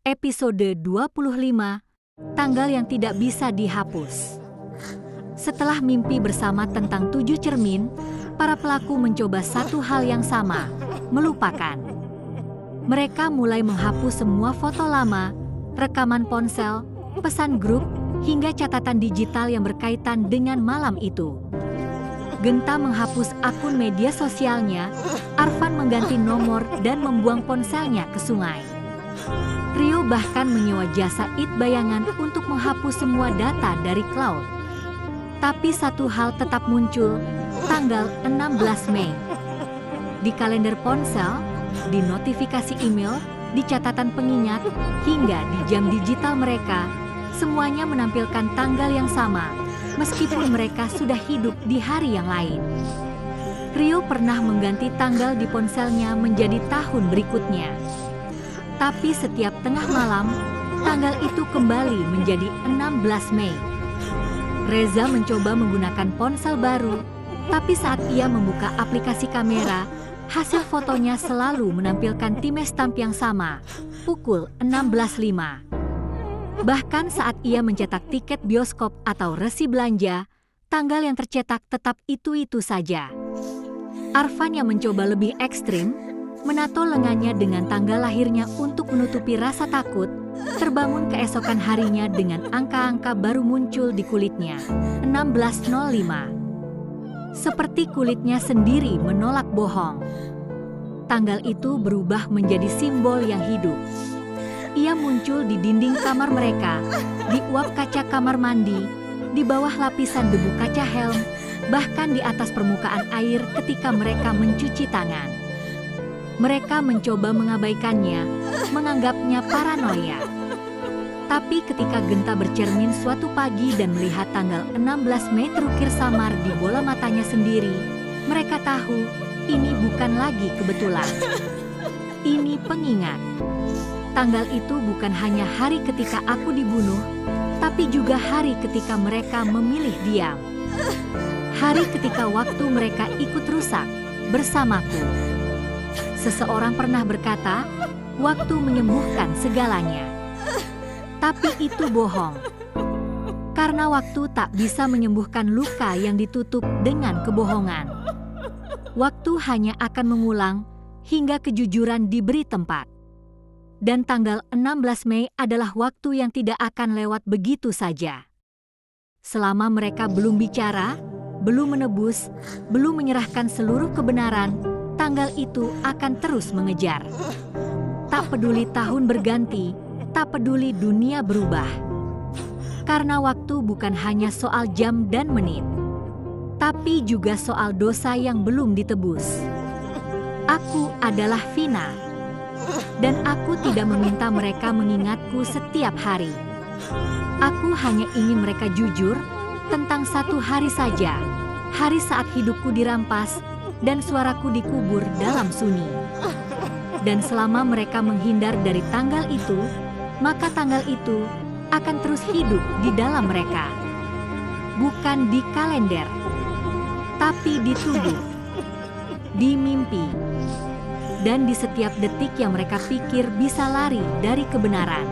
Episode 25, Tanggal yang tidak bisa dihapus. Setelah mimpi bersama tentang 7 cermin, para pelaku mencoba satu hal yang sama, melupakan. Mereka mulai menghapus semua foto lama, rekaman ponsel, pesan grup, hingga catatan digital yang berkaitan dengan malam itu. Genta menghapus akun media sosialnya, Arfan mengganti nomor dan membuang ponselnya ke sungai. Rio bahkan menyewa jasa It Bayangan untuk menghapus semua data dari cloud. Tapi satu hal tetap muncul, tanggal 16 Mei. Di kalender ponsel, di notifikasi email, di catatan pengingat, hingga di jam digital mereka, semuanya menampilkan tanggal yang sama, meskipun mereka sudah hidup di hari yang lain. Rio pernah mengganti tanggal di ponselnya menjadi tahun berikutnya. Tapi setiap tengah malam, tanggal itu kembali menjadi 16 Mei. Reza mencoba menggunakan ponsel baru, tapi saat ia membuka aplikasi kamera, hasil fotonya selalu menampilkan timestamp yang sama, pukul 16.05. Bahkan saat ia mencetak tiket bioskop atau resi belanja, tanggal yang tercetak tetap itu-itu saja. Arfan yang mencoba lebih ekstrim, menato lengannya dengan tanggal lahirnya untuk menutupi rasa takut, terbangun keesokan harinya dengan angka-angka baru muncul di kulitnya, 16.05. Seperti kulitnya sendiri menolak bohong. Tanggal itu berubah menjadi simbol yang hidup. Ia muncul di dinding kamar mereka, di uap kaca kamar mandi, di bawah lapisan debu kaca helm, bahkan di atas permukaan air ketika mereka mencuci tangan. Mereka mencoba mengabaikannya, menganggapnya paranoia. Tapi ketika Genta bercermin suatu pagi dan melihat tanggal 16 Mei terukir samar di bola matanya sendiri, mereka tahu ini bukan lagi kebetulan. Ini pengingat. Tanggal itu bukan hanya hari ketika aku dibunuh, tapi juga hari ketika mereka memilih diam. Hari ketika waktu mereka ikut rusak bersamaku. Seseorang pernah berkata, waktu menyembuhkan segalanya. Tapi itu bohong. Karena waktu tak bisa menyembuhkan luka yang ditutup dengan kebohongan. Waktu hanya akan mengulang hingga kejujuran diberi tempat. Dan tanggal 16 Mei adalah waktu yang tidak akan lewat begitu saja. Selama mereka belum bicara, belum menebus, belum menyerahkan seluruh kebenaran, tanggal itu akan terus mengejar. Tak peduli tahun berganti, tak peduli dunia berubah. Karena waktu bukan hanya soal jam dan menit, tapi juga soal dosa yang belum ditebus. Aku adalah Vina, dan aku tidak meminta mereka mengingatku setiap hari. Aku hanya ingin mereka jujur tentang satu hari saja, hari saat hidupku dirampas, dan suaraku dikubur dalam sunyi. Dan selama mereka menghindar dari tanggal itu, maka tanggal itu akan terus hidup di dalam mereka. Bukan di kalender, tapi di tubuh, di mimpi, dan di setiap detik yang mereka pikir bisa lari dari kebenaran.